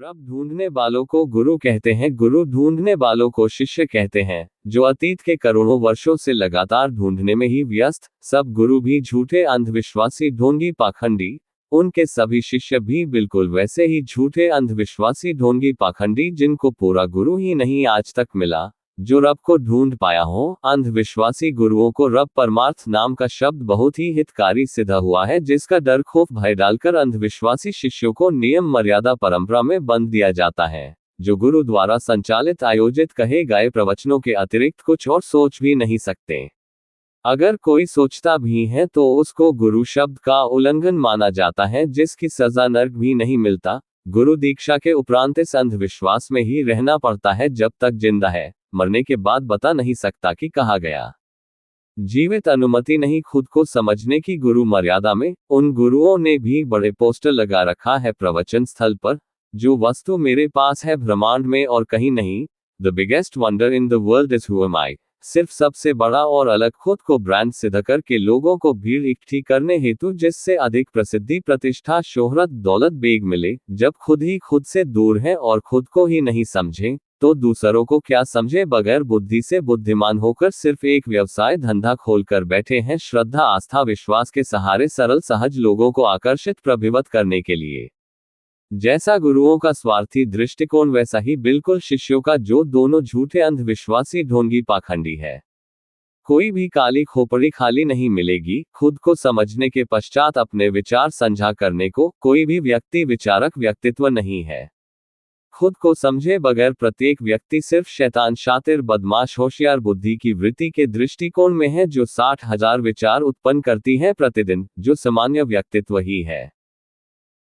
रब ढूंढने वालों को गुरु कहते हैं, गुरु ढूंढने वालों को शिष्य कहते हैं। जो अतीत के करोड़ों वर्षों से लगातार ढूंढने में ही व्यस्त, सब गुरु भी झूठे, अंधविश्वासी, ढोंगी, पाखंडी। उनके सभी शिष्य भी बिल्कुल वैसे ही झूठे, अंधविश्वासी, ढोंगी, पाखंडी, जिनको पूरा गुरु ही नहीं आज तक मिला जो रब को ढूंढ पाया हो। अंधविश्वासी गुरुओं को रब परमार्थ नाम का शब्द बहुत ही हितकारी सिद्ध हुआ है, जिसका डर, खौफ, भय डालकर अंधविश्वासी शिष्यों को नियम, मर्यादा, परंपरा में बंध दिया जाता है, जो गुरु द्वारा संचालित, आयोजित, कहे गए प्रवचनों के अतिरिक्त कुछ और सोच भी नहीं सकते। अगर कोई सोचता भी है तो उसको गुरु शब्द का उल्लंघन माना जाता है, जिसकी सजा नरक भी नहीं मिलता। गुरु दीक्षा के उपरांत इस अंधविश्वास में ही रहना पड़ता है जब तक जिंदा है। मरने के बाद बता नहीं सकता कि कहा गया। जीवित अनुमति नहीं खुद को समझने की गुरु मर्यादा में। उन गुरुओं ने भी बड़े पोस्टर लगा रखा है प्रवचन स्थल पर, जो वस्तु मेरे पास है ब्रह्मांड में और कहीं नहीं। The biggest wonder in the world is who am I. सिर्फ सबसे बड़ा और अलग खुद को ब्रांड सिद्ध करके लोगों को भीड़ इकट्ठी करने हेतु, जिससे अधिक प्रसिद्धि, प्रतिष्ठा, शोहरत, दौलत, बेग मिले। जब खुद ही खुद से दूर है और खुद को ही नहीं समझे तो दूसरों को क्या समझे। बगैर बुद्धि से बुद्धिमान होकर सिर्फ एक व्यवसाय, धंधा खोलकर बैठे हैं, श्रद्धा, आस्था, विश्वास के सहारे सरल सहज लोगों को आकर्षित, प्रभावित करने के लिए। जैसा गुरुओं का स्वार्थी दृष्टिकोण, वैसा ही बिल्कुल शिष्यों का, जो दोनों झूठे, अंधविश्वासी, ढोंगी, पाखंडी है। कोई भी काली खोपड़ी खाली नहीं मिलेगी। खुद को समझने के पश्चात अपने विचार साझा करने को कोई भी व्यक्ति विचारक व्यक्तित्व नहीं है। खुद को समझे बगैर प्रत्येक व्यक्ति सिर्फ शैतान, शातिर, बदमाश, होशियार बुद्धि की वृत्ति के दृष्टिकोण में है, जो 60,000 विचार उत्पन्न करती है प्रतिदिन, जो सामान्य व्यक्तित्व ही है।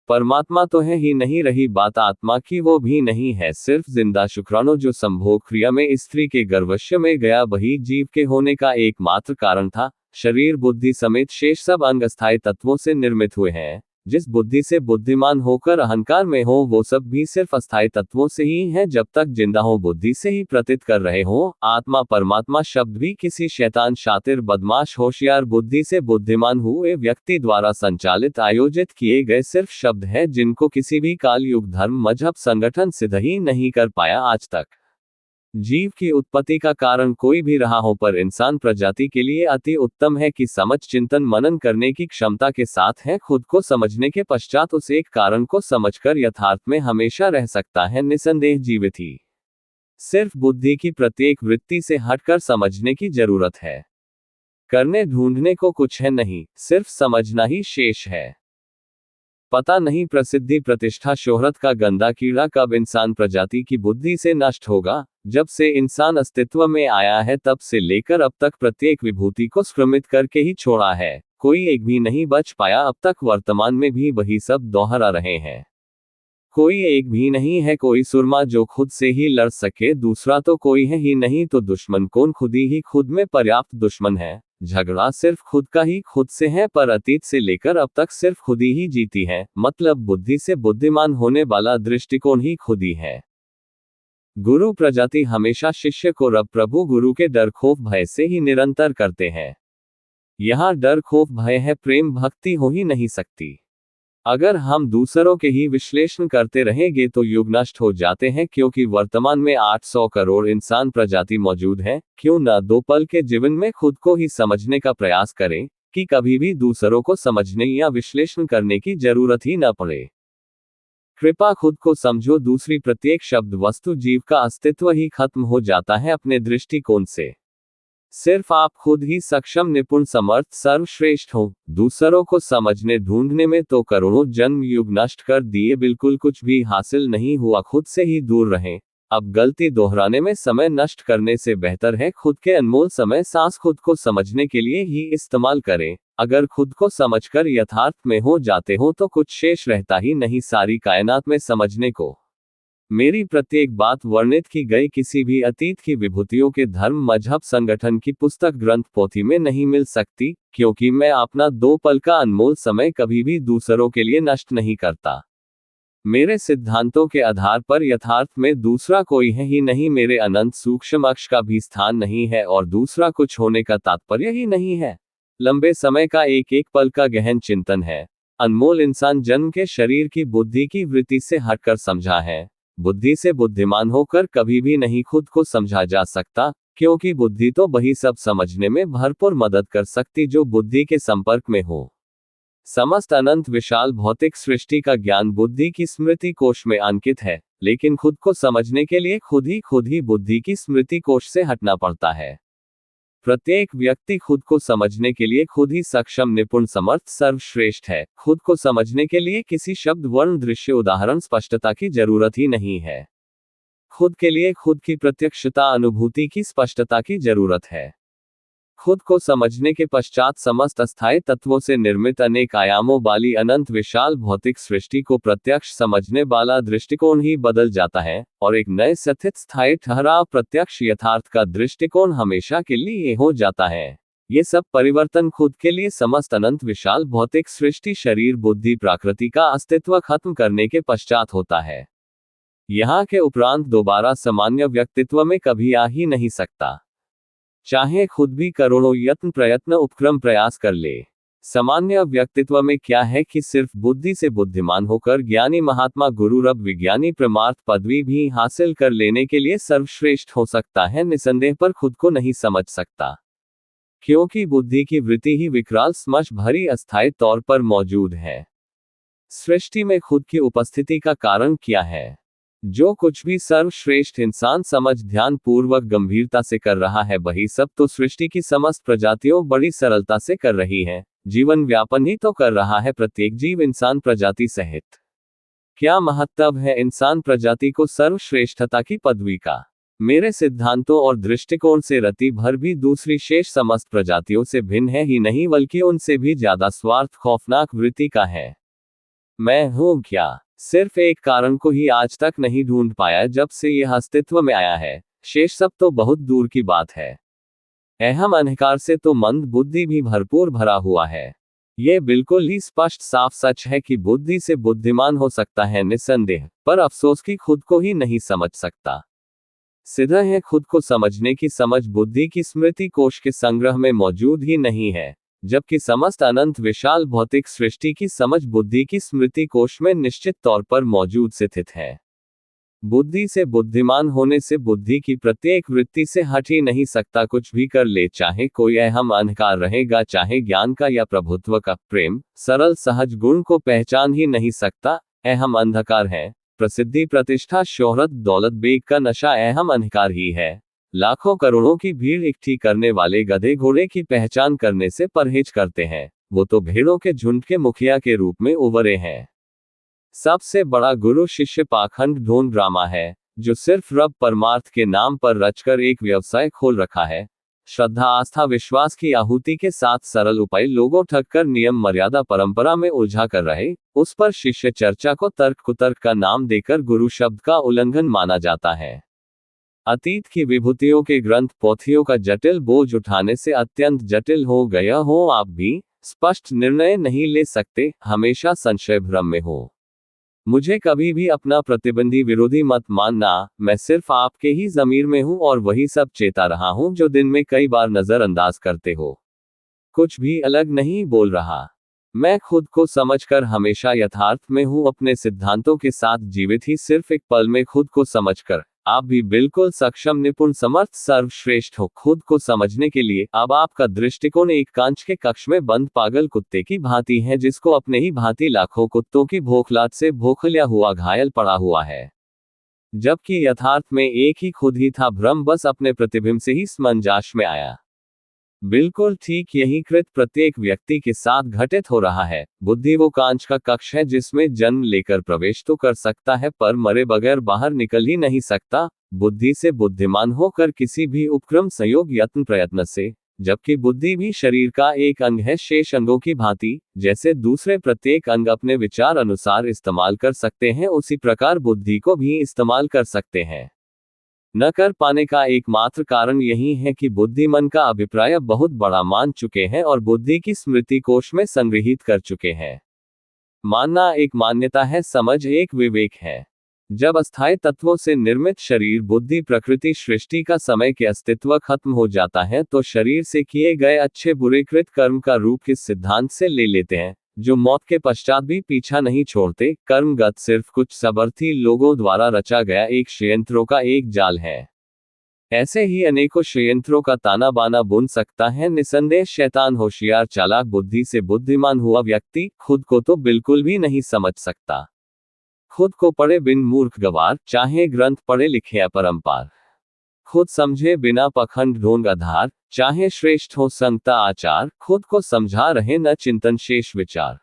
परमात्मा तो है ही नहीं, रही बात आत्मा की, वो भी नहीं है। सिर्फ जिंदा शुक्राणु जो संभोग क्रिया में स्त्री के गर्भाशय में गया, वही जीव के होने का एकमात्र कारण था। शरीर, बुद्धि समेत शेष सब अंग अस्थायी तत्वों से निर्मित हुए हैं। जिस बुद्धि से बुद्धिमान होकर अहंकार में हो, वो सब भी सिर्फ अस्थायी तत्वों से ही हैं। जब तक जिंदा हो बुद्धि से ही प्रतीत कर रहे हो। आत्मा, परमात्मा शब्द भी किसी शैतान, शातिर, बदमाश, होशियार बुद्धि से बुद्धिमान हुए व्यक्ति द्वारा संचालित, आयोजित किए गए सिर्फ शब्द है, जिनको किसी भी काल, युग, धर्म, मजहब, संगठन सिद्ध ही नहीं कर पाया आज तक। जीव की उत्पत्ति का कारण कोई भी रहा हो, पर इंसान प्रजाति के लिए अति उत्तम है कि समझ, चिंतन, मनन करने की क्षमता के साथ है। खुद को समझने के पश्चात उस एक कारण को समझकर यथार्थ में हमेशा रह सकता है, निसंदेह जीवित ही। सिर्फ बुद्धि की प्रत्येक वृत्ति से हटकर समझने की जरूरत है। करने ढूंढने को कुछ है नहीं, सिर्फ समझना ही शेष है। पता नहीं प्रसिद्धि, प्रतिष्ठा, शोहरत का गंदा कीड़ा कब इंसान प्रजाति की बुद्धि से नष्ट होगा। जब से इंसान अस्तित्व में आया है, तब से लेकर अब तक प्रत्येक विभूति को स्क्रमित करके ही छोड़ा है। कोई एक भी नहीं बच पाया अब तक। वर्तमान में भी वही सब दोहरा रहे हैं। कोई एक भी नहीं है कोई सुरमा जो खुद से ही लड़ सके। दूसरा तो कोई है ही नहीं, तो दुश्मन कौन? खुद ही खुद में पर्याप्त दुश्मन है। झगड़ा सिर्फ खुद का ही खुद से है, पर अतीत से लेकर अब तक सिर्फ खुद ही जीती है। मतलब बुद्धि से बुद्धिमान होने वाला दृष्टिकोण ही खुद ही है। गुरु प्रजाति हमेशा शिष्य को रब, प्रभु, गुरु के डर, खौफ, भय से ही निरंतर करते हैं। यहाँ डर, खौफ, भय है, प्रेम, भक्ति हो ही नहीं सकती। अगर हम दूसरों के ही विश्लेषण करते रहेंगे तो युग नष्ट हो जाते हैं, क्योंकि वर्तमान में 800 करोड़ इंसान प्रजाति मौजूद है। क्यों न 2 पल के जीवन में खुद को ही समझने का प्रयास करें, कि कभी भी दूसरों को समझने या विश्लेषण करने की जरूरत ही न पड़े। कृपा खुद को समझो। दूसरी प्रत्येक शब्द, वस्तु, जीव का अस्तित्व ही खत्म हो जाता है अपने दृष्टिकोण से। सिर्फ आप खुद ही सक्षम, निपुण, समर्थ, सर्वश्रेष्ठ हो। दूसरों को समझने ढूंढने में तो करोड़ों जन्म युग नष्ट कर दिए, बिल्कुल कुछ भी हासिल नहीं हुआ। खुद से ही दूर रहें। अब गलती दोहराने में समय नष्ट करने से बेहतर है खुद के अनमोल समय, सांस खुद को समझने के लिए ही इस्तेमाल करें। अगर खुद को समझकर यथार्थ में हो जाते हो तो कुछ शेष रहता ही नहीं सारी कायनात में समझने को। मेरी प्रत्येक बात वर्णित की गई किसी भी अतीत की विभूतियों के धर्म, मजहब, संगठन की पुस्तक, ग्रंथ, पोथी में नहीं मिल सकती, क्योंकि मैं अपना 2 पल का अनमोल समय कभी भी दूसरों के लिए नष्ट नहीं करता। मेरे सिद्धांतों के आधार पर यथार्थ में दूसरा कोई है ही नहीं। मेरे अनंत सूक्ष्म अक्ष का भी स्थान नहीं है और दूसरा कुछ होने का तात्पर्य ही नहीं है। लंबे समय का एक एक पल का गहन चिंतन है। अनमोल इंसान जन्म के शरीर की बुद्धि की वृत्ति से हटकर समझा है। बुद्धि से बुद्धिमान होकर कभी भी नहीं खुद को समझा जा सकता, क्योंकि बुद्धि तो वही सब समझने में भरपूर मदद कर सकती जो बुद्धि के संपर्क में हो। समस्त अनंत विशाल भौतिक सृष्टि का ज्ञान बुद्धि की स्मृति कोश में अंकित है, लेकिन खुद को समझने के लिए खुद ही बुद्धि की स्मृति कोश से हटना पड़ता है। प्रत्येक व्यक्ति खुद को समझने के लिए खुद ही सक्षम, निपुण, समर्थ, सर्वश्रेष्ठ है। खुद को समझने के लिए किसी शब्द, वर्ण, दृश्य, उदाहरण, स्पष्टता की जरूरत ही नहीं है। खुद के लिए खुद की प्रत्यक्षता, अनुभूति की स्पष्टता की जरूरत है। खुद को समझने के पश्चात समस्त अस्थायी तत्वों से निर्मित अनेक आयामों वाली अनंत विशाल भौतिक सृष्टि को प्रत्यक्ष समझने वाला दृष्टिकोण ही बदल जाता है, और एक नए स्थित, स्थायी, ठहराव, प्रत्यक्ष यथार्थ का दृष्टिकोण हमेशा के लिए हो जाता है। ये सब परिवर्तन खुद के लिए समस्त अनंत विशाल भौतिक सृष्टि, शरीर, बुद्धि, प्रकृति का अस्तित्व खत्म करने के पश्चात होता है। यहाँ के उपरांत दोबारा सामान्य व्यक्तित्व में कभी आ ही नहीं सकता, चाहे खुद भी करोड़ों यत्न, प्रयत्न, उपक्रम, प्रयास कर ले। सामान्य व्यक्तित्व में क्या है कि सिर्फ बुद्धि से बुद्धिमान होकर ज्ञानी, महात्मा, गुरु, रब, विज्ञानी, परमार्थ पदवी भी हासिल कर लेने के लिए सर्वश्रेष्ठ हो सकता है, निसंदेह पर खुद को नहीं समझ सकता, क्योंकि बुद्धि की वृत्ति ही विकराल, स्मश भरी, अस्थायी तौर पर मौजूद है। सृष्टि में खुद की उपस्थिति का कारण क्या है? जो कुछ भी सर्वश्रेष्ठ इंसान समझ, ध्यान पूर्वक, गंभीरता से कर रहा है, वही सब तो सृष्टि की समस्त प्रजातियों बड़ी सरलता से कर रही हैं। जीवन व्यापन ही तो कर रहा है प्रत्येक जीव, इंसान प्रजाति सहित। क्या महत्व है इंसान प्रजाति को सर्वश्रेष्ठता की पदवी का? मेरे सिद्धांतों और दृष्टिकोण से रति भर भी दूसरी शेष समस्त प्रजातियों से भिन्न है ही नहीं, बल्कि उनसे भी ज्यादा स्वार्थ, खौफनाक वृत्ति का है। मैं हूं क्या? सिर्फ एक कारण को ही आज तक नहीं ढूंढ पाया जब से यह अस्तित्व में आया है, शेष सब तो बहुत दूर की बात है। अहम अहंकार से तो मंद बुद्धि भी भरपूर भरा हुआ है। यह बिल्कुल ही स्पष्ट साफ सच है कि बुद्धि से बुद्धिमान हो सकता है निस्संदेह, पर अफसोस कि खुद को ही नहीं समझ सकता। सीधा है, खुद को समझने की समझ बुद्धि की स्मृति कोश के संग्रह में मौजूद ही नहीं है, जबकि समस्त अनंत विशाल भौतिक सृष्टि की समझ बुद्धि की स्मृति कोश में निश्चित तौर पर मौजूद स्थित है। बुद्धि से बुद्धिमान होने से बुद्धि की प्रत्येक वृत्ति से हट ही नहीं सकता, कुछ भी कर ले, चाहे कोई अहम अहंकार रहेगा, चाहे ज्ञान का या प्रभुत्व का, प्रेम, सरल सहज गुण को पहचान ही नहीं सकता। अहम अंधकार है। प्रसिद्धि, प्रतिष्ठा, शोहरत, दौलत, बेग का नशा अहम अहंकार ही है। लाखों करोड़ों की भीड़ इकट्ठी करने वाले गधे घोड़े की पहचान करने से परहेज करते हैं, वो तो भेड़ों के झुंड के मुखिया के रूप में उभरे हैं। सबसे बड़ा गुरु शिष्य पाखंड ढोंग ड्रामा है, जो सिर्फ रब परमार्थ के नाम पर रचकर एक व्यवसाय खोल रखा है। श्रद्धा, आस्था, विश्वास की आहुति के साथ सरल उपाय लोगों ठगकर नियम, मर्यादा, परंपरा में उलझा कर रहे, उस पर शिष्य चर्चा को तर्क कुतर्क का नाम देकर गुरु शब्द का उल्लंघन माना जाता है। अतीत की विभूतियों के ग्रंथ पोथियों का जटिल बोझ उठाने से अत्यंत जटिल हो गया हो आप भी स्पष्ट निर्णय नहीं ले सकते, हमेशा संशय भ्रम में हो। मुझे कभी भी अपना प्रतिबंधी विरोधी मत मानना, मैं सिर्फ आपके ही ज़मीर में हूं और वही सब चेता रहा हूं जो दिन में कई बार नज़रअंदाज करते हो। कुछ भी अलग नहीं बोल रहा। मैं खुद को समझकर हमेशा यथार्थ में हूं, अपने सिद्धांतों के साथ जीवित ही सिर्फ एक पल में खुद को समझकर आप भी बिल्कुल सक्षम, निपुण, समर्थ, सर्वश्रेष्ठ हो। खुद को समझने के लिए अब आपका दृष्टिकोण एक कांच के कक्ष में बंद पागल कुत्ते की भांति है, जिसको अपने ही भांति लाखों कुत्तों की भोखलाट से भोखलिया हुआ घायल पड़ा हुआ है, जबकि यथार्थ में एक ही खुद ही था। भ्रम बस अपने प्रतिबिंब से ही समंजस में आया। बिल्कुल ठीक यही कृत प्रत्येक व्यक्ति के साथ घटित हो रहा है। बुद्धि वो कांच का कक्ष है जिसमें जन्म लेकर प्रवेश तो कर सकता है, पर मरे बगैर बाहर निकल ही नहीं सकता। बुद्धि से बुद्धिमान होकर किसी भी उपक्रम, संयोग, यत्न, प्रयत्न से, जबकि बुद्धि भी शरीर का एक अंग है, शेष अंगों की भांति जैसे दूसरे प्रत्येक अंग अपने विचार अनुसार इस्तेमाल कर सकते हैं, उसी प्रकार बुद्धि को भी इस्तेमाल कर सकते हैं। न कर पाने का एकमात्र कारण यही है कि बुद्धि मन का अभिप्राय बहुत बड़ा मान चुके हैं और बुद्धि की स्मृति कोश में संग्रहित कर चुके हैं। मानना एक मान्यता है, समझ एक विवेक है। जब अस्थायी तत्वों से निर्मित शरीर, बुद्धि, प्रकृति, सृष्टि का समय के अस्तित्व खत्म हो जाता है, तो शरीर से किए गए अच्छे बुरे कृत कर्म का रूप किस सिद्धांत से ले लेते हैं? जो मौत के पश्चात भी पीछा नहीं छोड़ते। कर्मगत सिर्फ कुछ समर्थी लोगों द्वारा रचा गया एक षड्यंत्रों का एक जाल है। ऐसे ही अनेकों षड्यंत्रों का ताना बाना बुन सकता है निसंदेह शैतान। होशियार चालाक बुद्धि से बुद्धिमान हुआ व्यक्ति खुद को तो बिल्कुल भी नहीं समझ सकता। खुद को पढ़े बिन मूर्ख गवार, चाहे ग्रंथ पढ़े लिखे अपरंपार। खुद समझे बिना पखंड ढोंग आधार, चाहे श्रेष्ठ हो संगता आचार। खुद को समझा रहे न चिंतन शेष विचार।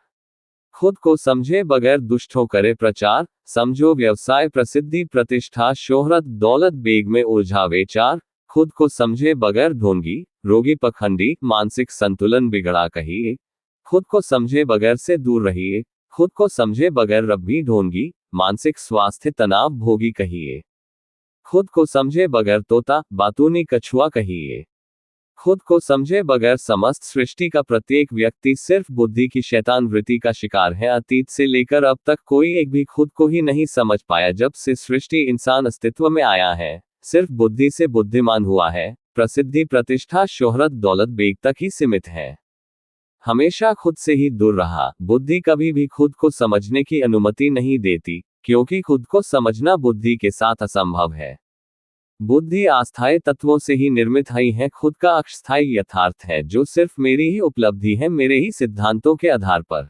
खुद को समझे बगैर दुष्टों करे प्रचार। समझो व्यवसाय प्रसिद्धि प्रतिष्ठा शोहरत दौलत बेग में उलझा विचार। खुद को समझे बगैर ढोंगी रोगी पखंडी, मानसिक संतुलन बिगड़ा कहिए। खुद को समझे बगैर से दूर रहिए। खुद को समझे बगैर रब्बी ढोंगी, मानसिक स्वास्थ्य तनाव भोगी कहिए। खुद को समझे बगैर तोता बातूनी कछुआ कहिए। खुद को समझे बगैर समस्त सृष्टि का प्रत्येक व्यक्ति सिर्फ बुद्धि की शैतान वृत्ति का शिकार है। अतीत से लेकर अब तक कोई एक भी खुद को ही नहीं समझ पाया। जब से सृष्टि इंसान अस्तित्व में आया है, सिर्फ बुद्धि से बुद्धिमान हुआ है। प्रसिद्धि प्रतिष्ठा शोहरत दौलत बेग तक ही सीमित है। हमेशा खुद से ही दूर रहा। बुद्धि कभी भी खुद को समझने की अनुमति नहीं देती, क्योंकि खुद को समझना बुद्धि के साथ असंभव है। बुद्धि अस्थायी तत्वों से ही निर्मित ही है। खुद का अस्थायी यथार्थ है, जो सिर्फ मेरी ही उपलब्धि है, मेरे ही सिद्धांतों के आधार पर।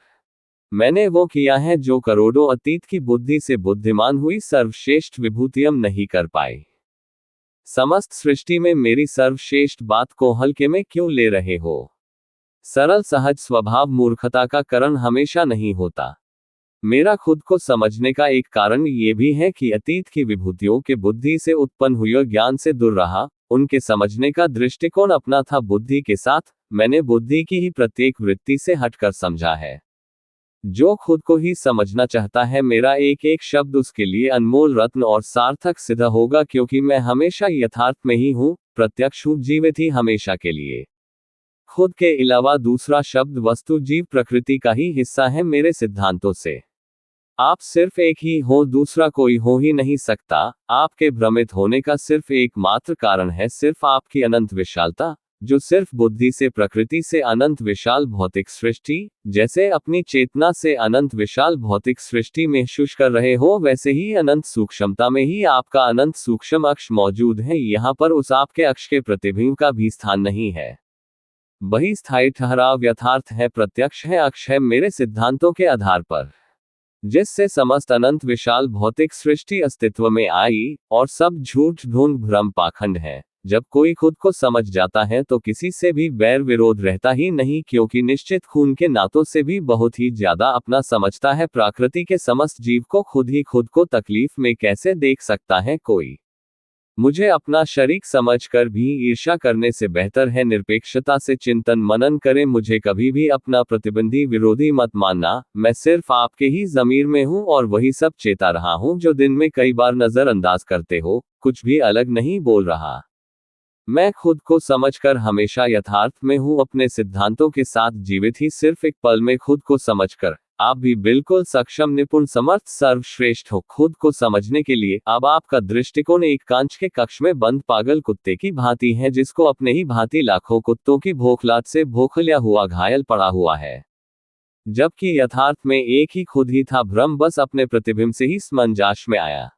मैंने वो किया है जो करोड़ों अतीत की बुद्धि से बुद्धिमान हुई सर्वश्रेष्ठ विभूतियम नहीं कर पाई। समस्त सृष्टि में मेरी सर्वश्रेष्ठ बात को हल्के में क्यों ले रहे हो? सरल सहज स्वभाव मूर्खता का कारण हमेशा नहीं होता। मेरा खुद को समझने का एक कारण ये भी है कि अतीत की विभूतियों के बुद्धि से उत्पन्न हुए ज्ञान से दूर रहा। उनके समझने का दृष्टिकोण अपना था बुद्धि के साथ। मैंने बुद्धि की ही प्रत्येक वृत्ति से हटकर समझा है। जो खुद को ही समझना चाहता है, मेरा एक एक शब्द उसके लिए अनमोल रत्न और सार्थक सिद्ध होगा, क्योंकि मैं हमेशा यथार्थ में ही हूँ, प्रत्यक्ष हूँ, जीवित ही हमेशा के लिए। खुद के अलावा दूसरा शब्द वस्तु जीव प्रकृति का ही हिस्सा है मेरे सिद्धांतों से। आप सिर्फ एक ही हो, दूसरा कोई हो ही नहीं सकता। आपके भ्रमित होने का सिर्फ एकमात्र कारण है सिर्फ आपकी अनंत विशालता, जो सिर्फ बुद्धि से प्रकृति से अनंत विशाल भौतिक सृष्टि, जैसे अपनी चेतना से अनंत विशाल भौतिक सृष्टि महसूस कर रहे हो, वैसे ही अनंत सूक्ष्मता में ही आपका अनंत सूक्ष्म अक्ष मौजूद है। यहाँ पर उस आपके अक्ष के प्रतिबिंब का भी स्थान नहीं है। वही स्थायी ठहराव यथार्थ है, प्रत्यक्ष है, अक्ष है मेरे सिद्धांतों के आधार पर, जिससे समस्त अनंत विशाल भौतिक सृष्टि अस्तित्व में आई। और सब झूठ ढोंग भ्रम पाखंड है। जब कोई खुद को समझ जाता है तो किसी से भी बैर विरोध रहता ही नहीं, क्योंकि निश्चित खून के नातों से भी बहुत ही ज्यादा अपना समझता है। प्रकृति के समस्त जीव को खुद ही खुद को तकलीफ में कैसे देख सकता है कोई? मुझे अपना शरीक समझकर भी ईर्ष्या करने से बेहतर है निरपेक्षता से चिंतन मनन करें। मुझे कभी भी अपना प्रतिबंधी विरोधी मत मानना। मैं सिर्फ आपके ही ज़मीर में हूँ और वही सब चेता रहा हूँ जो दिन में कई बार नज़रअंदाज करते हो। कुछ भी अलग नहीं बोल रहा। मैं खुद को समझकर हमेशा यथार्थ में हूँ, अपने सिद्धांतों के साथ जीवित ही सिर्फ एक पल में खुद को समझकर। आप भी बिल्कुल सक्षम, निपुण, समर्थ, सर्वश्रेष्ठ हो खुद को समझने के लिए। अब आपका दृष्टिकोण एक कांच के कक्ष में बंद पागल कुत्ते की भांति है, जिसको अपने ही भांति लाखों कुत्तों की भोखलात से भोखलिया हुआ घायल पड़ा हुआ है, जबकि यथार्थ में एक ही खुद ही था। भ्रम बस अपने प्रतिबिंब से ही समंजस में आया।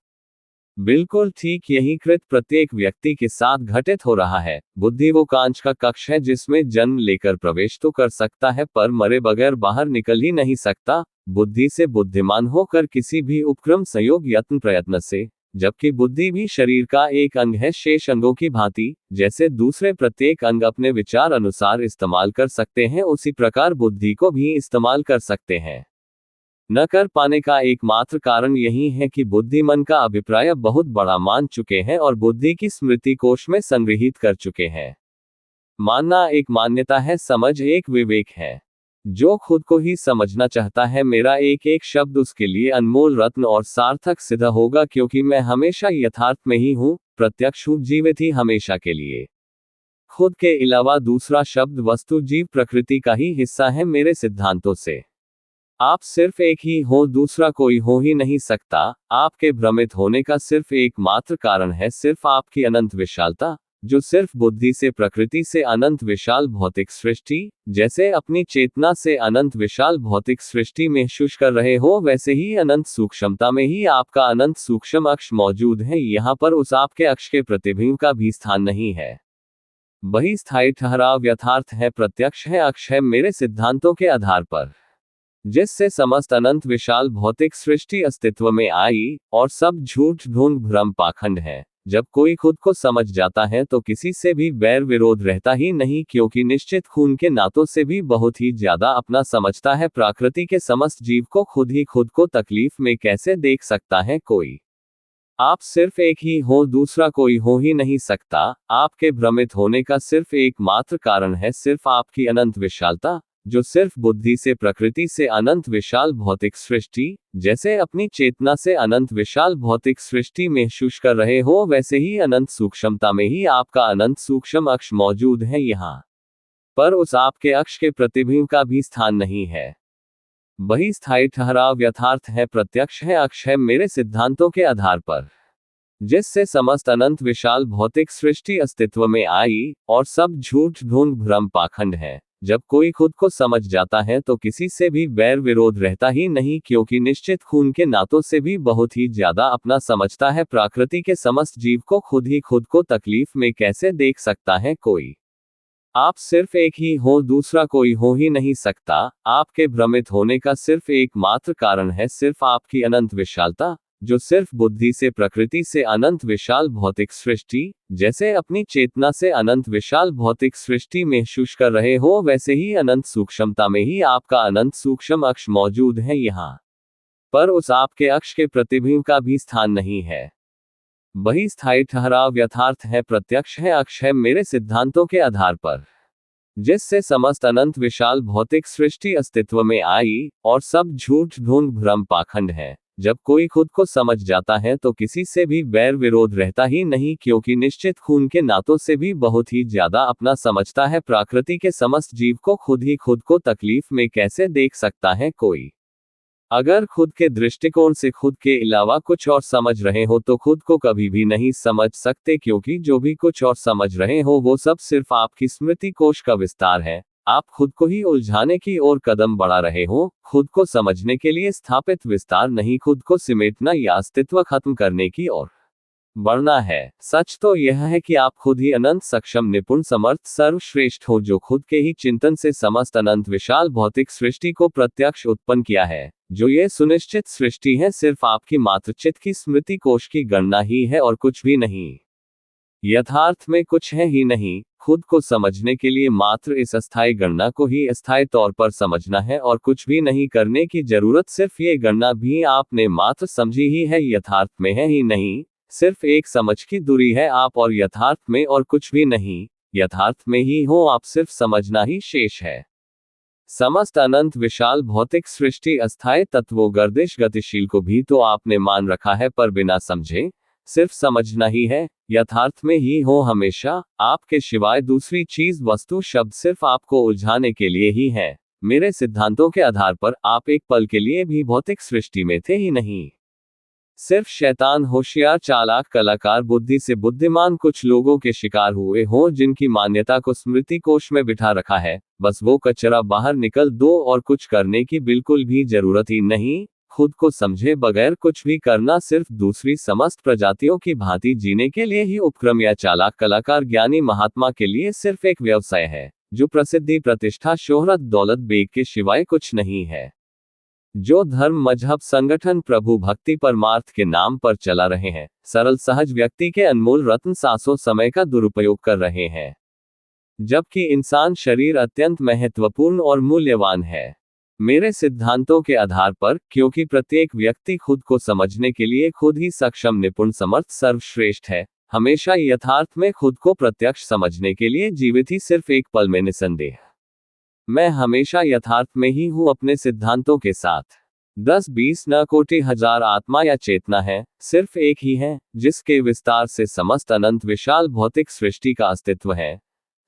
बिल्कुल ठीक यही कृत प्रत्येक व्यक्ति के साथ घटित हो रहा है। बुद्धि वो कांच का कक्ष है जिसमें जन्म लेकर प्रवेश तो कर सकता है, पर मरे बगैर बाहर निकल ही नहीं सकता। बुद्धि से बुद्धिमान होकर किसी भी उपक्रम संयोग यत्न प्रयत्न से, जबकि बुद्धि भी शरीर का एक अंग है शेष अंगों की भांति। जैसे दूसरे प्रत्येक अंग अपने विचार अनुसार इस्तेमाल कर सकते हैं, उसी प्रकार बुद्धि को भी इस्तेमाल कर सकते हैं। न कर पाने का एकमात्र कारण यही है कि बुद्धि मन का अभिप्राय बहुत बड़ा मान चुके हैं और बुद्धि की स्मृति कोश में संग्रहित कर चुके हैं। मानना एक मान्यता है, समझ एक विवेक है। जो खुद को ही समझना चाहता है, मेरा एक एक शब्द उसके लिए अनमोल रत्न और सार्थक सिद्ध होगा, क्योंकि मैं हमेशा यथार्थ में ही हूँ, प्रत्यक्ष हूँ, जीवित ही हमेशा के लिए। खुद के अलावा दूसरा शब्द वस्तु जीव प्रकृति का ही हिस्सा है मेरे सिद्धांतों से। आप सिर्फ एक ही हो, दूसरा कोई हो ही नहीं सकता। आपके भ्रमित होने का सिर्फ एकमात्र कारण है सिर्फ आपकी अनंत विशालता, जो सिर्फ बुद्धि से प्रकृति से अनंत विशाल भौतिक सृष्टि, जैसे अपनी चेतना से अनंत विशाल भौतिक सृष्टि महसूस कर रहे हो, वैसे ही अनंत सूक्ष्मता में ही आपका अनंत सूक्ष्म अक्ष मौजूद है। यहाँ पर उस आपके अक्ष के प्रतिबिंब का भी स्थान नहीं है। वही स्थायी ठहराव यथार्थ है, प्रत्यक्ष है, अक्ष है मेरे सिद्धांतों के आधार पर, जिससे समस्त अनंत विशाल भौतिक सृष्टि अस्तित्व में आई, और सब झूठ ढोंग भ्रम पाखंड है। जब कोई खुद को समझ जाता है तो किसी से भी बैर विरोध रहता ही नहीं, क्योंकि निश्चित खून के नातों से भी बहुत ही ज्यादा अपना समझता है। प्रकृति के समस्त जीव को खुद ही खुद को तकलीफ में कैसे देख सकता है कोई? आप सिर्फ एक ही हो, दूसरा कोई हो ही नहीं सकता। आपके भ्रमित होने का सिर्फ एकमात्र कारण है सिर्फ आपकी अनंत विशालता, जो सिर्फ बुद्धि से प्रकृति से अनंत विशाल भौतिक सृष्टि, जैसे अपनी चेतना से अनंत विशाल भौतिक सृष्टि महसूस कर रहे हो, वैसे ही अनंत सूक्ष्मता में ही आपका अनंत सूक्ष्म अक्ष मौजूद है। यहाँ पर उस आपके अक्ष के प्रतिबिंब का भी स्थान नहीं है। वही स्थायी ठहराव यथार्थ है, प्रत्यक्ष है, अक्ष है मेरे सिद्धांतों के आधार पर, जिससे समस्त अनंत विशाल भौतिक सृष्टि अस्तित्व में आई, और सब झूठ ढोंग भ्रम पाखंड है। जब कोई खुद को समझ जाता है तो किसी से भी बैर विरोध रहता ही नहीं, क्योंकि निश्चित खून के नातों से भी बहुत ही ज्यादा अपना समझता है। प्रकृति के समस्त जीव को खुद ही खुद को तकलीफ में कैसे देख सकता है कोई? आप सिर्फ एक ही हो, दूसरा कोई हो ही नहीं सकता। आपके भ्रमित होने का सिर्फ एकमात्र कारण है सिर्फ आपकी अनंत विशालता, जो सिर्फ बुद्धि से प्रकृति से अनंत विशाल भौतिक सृष्टि, जैसे अपनी चेतना से अनंत विशाल भौतिक सृष्टि महसूस कर रहे हो, वैसे ही अनंत सूक्ष्मता में ही आपका अनंत सूक्ष्म अक्ष मौजूद है। यहाँ पर उस आपके अक्ष के प्रतिबिंब का भी स्थान नहीं है। वही स्थायी ठहराव यथार्थ है, प्रत्यक्ष है, अक्ष है मेरे सिद्धांतों के आधार पर, जिससे समस्त अनंत विशाल भौतिक सृष्टि अस्तित्व में आई, और सब झूठ ढोंग भ्रम पाखंड है। जब कोई खुद को समझ जाता है तो किसी से भी बैर विरोध रहता ही नहीं, क्योंकि निश्चित खून के नातों से भी बहुत ही ज्यादा अपना समझता है। प्रकृति के समस्त जीव को खुद ही खुद को तकलीफ में कैसे देख सकता है कोई? अगर खुद के दृष्टिकोण से खुद के अलावा कुछ और समझ रहे हो तो खुद को कभी भी नहीं समझ सकते, क्योंकि जो भी कुछ और समझ रहे हो वो सब सिर्फ आपकी स्मृति कोश का विस्तार है। आप खुद को ही उलझाने की ओर कदम बढ़ा रहे हो, खुद को समझने के लिए स्थापित विस्तार नहीं, खुद को सिमेटना या अस्तित्व खत्म करने की ओर बढ़ना है। सच तो यह है कि आप खुद ही अनंत सक्षम निपुण समर्थ सर्वश्रेष्ठ हो, जो खुद के ही चिंतन से समस्त अनंत विशाल भौतिक सृष्टि को प्रत्यक्ष उत्पन्न किया है। जो ये सुनिश्चित सृष्टि है सिर्फ आपकी मातृचित्त की स्मृति कोश की गणना ही है और कुछ भी नहीं। यथार्थ में कुछ है ही नहीं। खुद को समझने के लिए मात्र इस अस्थायी गणना को ही अस्थायी तौर पर समझना है, और कुछ भी नहीं करने की जरूरत। सिर्फ ये गणना भी आपने मात्र समझी ही है, यथार्थ में है ही नहीं। सिर्फ एक समझ की दूरी है आप और यथार्थ में, और कुछ भी नहीं। यथार्थ में ही हो आप, सिर्फ समझना ही शेष है। समस्त अनंत विशाल भौतिक सृष्टि अस्थायी तत्वों गर्दिश गतिशील को भी तो आपने मान रखा है, पर बिना समझे सिर्फ समझना ही है। यथार्थ में ही हो हमेशा, आपके सिवाय दूसरी चीज वस्तु शब्द सिर्फ आपको उलझाने के लिए ही है। मेरे सिद्धांतों के आधार पर आप एक पल के लिए भी भौतिक सृष्टि में थे ही नहीं। सिर्फ शैतान होशियार चालाक कलाकार बुद्धि से बुद्धिमान कुछ लोगों के शिकार हुए हो, जिनकी मान्यता को स्मृति कोश में बिठा रखा है। बस वो कचरा बाहर निकल दो, और कुछ करने की बिल्कुल भी जरूरत ही नहीं। खुद को समझे बगैर कुछ भी करना सिर्फ दूसरी समस्त प्रजातियों की भांति जीने के लिए ही उपक्रम या चालाक कलाकार ज्ञानी महात्मा के लिए सिर्फ एक व्यवसाय है, जो प्रसिद्धि प्रतिष्ठा शोहरत दौलत बेग के सिवाय कुछ नहीं है। जो धर्म मजहब संगठन प्रभु भक्ति परमार्थ के नाम पर चला रहे हैं, सरल सहज व्यक्ति के अनमोल रत्न सांसों समय का दुरुपयोग कर रहे हैं, जबकि इंसान शरीर अत्यंत महत्वपूर्ण और मूल्यवान है। मेरे सिद्धांतों के आधार पर, क्योंकि प्रत्येक व्यक्ति खुद को समझने के लिए खुद ही सक्षम निपुण समर्थ सर्वश्रेष्ठ है, हमेशा यथार्थ में खुद को प्रत्यक्ष समझने के लिए जीवित ही सिर्फ एक पल में निसंदेह। मैं हमेशा यथार्थ में ही हूं अपने सिद्धांतों के साथ। 10-20 न कोटि हजार आत्मा या चेतना है, सिर्फ एक ही है, जिसके विस्तार से समस्त अनंत विशाल भौतिक सृष्टि का अस्तित्व है।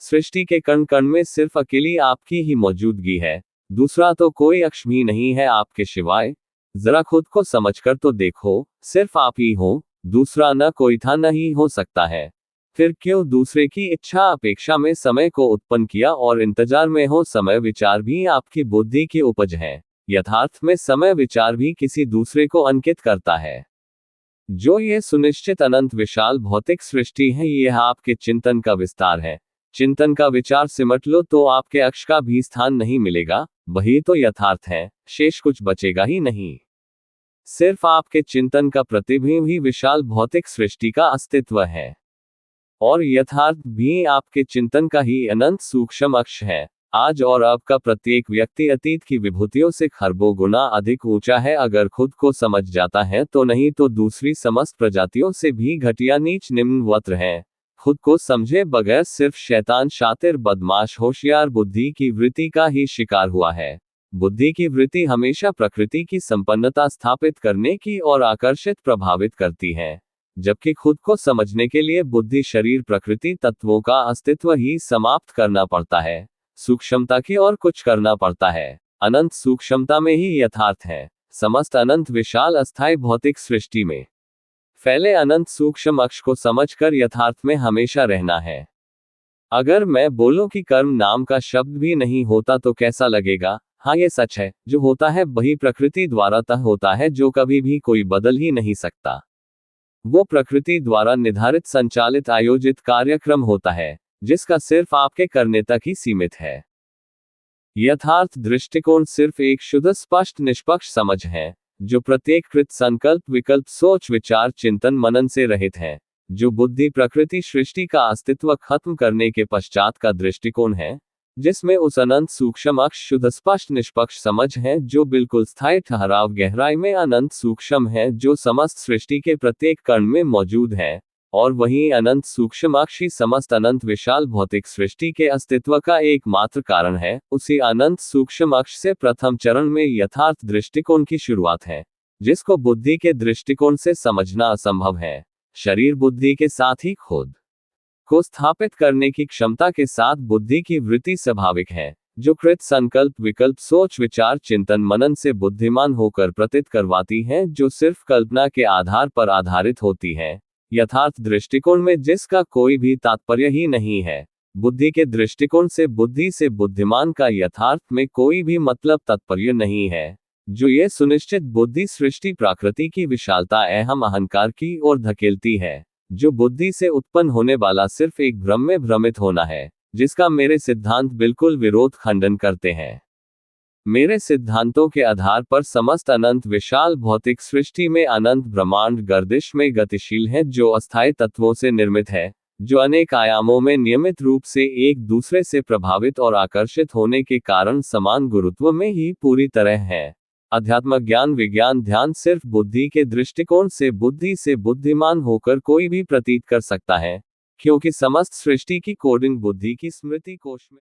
सृष्टि के कण कण में सिर्फ अकेली आपकी ही मौजूदगी है, दूसरा तो कोई अक्ष भी नहीं है आपके सिवाय। जरा खुद को समझकर तो देखो, सिर्फ आप ही हो, दूसरा न कोई था न ही हो सकता है। फिर क्यों दूसरे की इच्छा अपेक्षा में समय को उत्पन्न किया और इंतजार में हो। समय विचार भी आपकी बुद्धि की उपज है। यथार्थ में समय विचार भी किसी दूसरे को अंकित करता है। जो ये सुनिश्चित अनंत विशाल भौतिक सृष्टि है, यह आपके चिंतन का विस्तार है। चिंतन का विचार सिमट लो तो आपके अक्ष का भी स्थान नहीं मिलेगा। वही तो यथार्थ है, शेष कुछ बचेगा ही नहीं। सिर्फ आपके चिंतन का प्रतिबिंब ही विशाल भौतिक सृष्टि का अस्तित्व है। और यथार्थ भी आपके चिंतन का ही अनंत सूक्ष्म अक्ष है। आज और अब का प्रत्येक व्यक्ति अतीत की विभूतियों से खरबों गुना अधिक ऊंचा है। अगर खुद को समझ जाता है तो, नहीं तो दूसरी समस्त प्रजातियों से भी घटिया नीच निम्नवत्र है। खुद को समझे बगैर सिर्फ शैतान शातिर बदमाश होशियार बुद्धि की वृत्ति का ही शिकार हुआ है। बुद्धि की वृत्ति हमेशा प्रकृति की संपन्नता स्थापित करने की और आकर्षित प्रभावित करती है, जबकि खुद को समझने के लिए बुद्धि शरीर प्रकृति तत्वों का अस्तित्व ही समाप्त करना पड़ता है। सूक्ष्मता की और कुछ करना पड़ता है। अनंत सूक्ष्मता में ही यथार्थ है। समस्त अनंत विशाल अस्थायी भौतिक सृष्टि में फैले अनंत सूक्ष्म अक्ष को समझकर यथार्थ में हमेशा रहना है। अगर मैं बोलूं कि कर्म नाम का शब्द भी नहीं होता तो कैसा लगेगा? हाँ, ये सच है। जो होता है वही प्रकृति द्वारा तय होता है, जो कभी भी कोई बदल ही नहीं सकता। वो प्रकृति द्वारा निर्धारित संचालित आयोजित कार्यक्रम होता है, जिसका सिर्फ आपके करने तक ही सीमित है। यथार्थ दृष्टिकोण सिर्फ एक शुद्ध स्पष्ट निष्पक्ष समझ है, जो प्रत्येक कृत संकल्प विकल्प सोच विचार चिंतन मनन से रहित है, जो बुद्धि प्रकृति सृष्टि का अस्तित्व खत्म करने के पश्चात का दृष्टिकोण है, जिसमें उस अनंत सूक्ष्म अक्ष शुद्ध स्पष्ट निष्पक्ष समझ है, जो बिल्कुल स्थायी ठहराव गहराई में अनंत सूक्ष्म है, जो समस्त सृष्टि के प्रत्येक कण में मौजूद है। और वही अनंत सूक्ष्म अक्ष ही समस्त अनंत विशाल भौतिक सृष्टि के अस्तित्व का एकमात्र कारण है। उसी अनंत सूक्ष्म अक्ष से प्रथम चरण में यथार्थ दृष्टिकोण की शुरुआत है, जिसको बुद्धि के दृष्टिकोण से समझना असंभव है। शरीर बुद्धि के साथ ही खुद को स्थापित करने की क्षमता के साथ बुद्धि की वृत्ति स्वाभाविक है, जो कृत संकल्प विकल्प सोच विचार चिंतन मनन से बुद्धिमान होकर प्रतीत करवाती है, जो सिर्फ कल्पना के आधार पर आधारित होती है। यथार्थ दृष्टिकोण में जिसका कोई भी तात्पर्य ही नहीं है। बुद्धि के दृष्टिकोण से बुद्धि से बुद्धिमान का यथार्थ में कोई भी मतलब तात्पर्य नहीं है। जो ये सुनिश्चित बुद्धि सृष्टि प्रकृति की विशालता अहम अहंकार की ओर धकेलती है, जो बुद्धि से उत्पन्न होने वाला सिर्फ एक भ्रम में भ्रमित होना है, जिसका मेरे सिद्धांत बिल्कुल विरोध खंडन करते हैं। मेरे सिद्धांतों के आधार पर समस्त अनंत विशाल भौतिक सृष्टि में अनंत ब्रह्मांड गर्दिश में गतिशील है, जो अस्थायी तत्वों से निर्मित है, जो अनेक आयामों में नियमित रूप से एक दूसरे से प्रभावित और आकर्षित होने के कारण समान गुरुत्व में ही पूरी तरह है। अध्यात्म ज्ञान विज्ञान ध्यान सिर्फ बुद्धि के दृष्टिकोण से बुद्धि से बुद्धिमान होकर कोई भी प्रतीत कर सकता है, क्योंकि समस्त सृष्टि की कोडिंग बुद्धि की स्मृति कोश में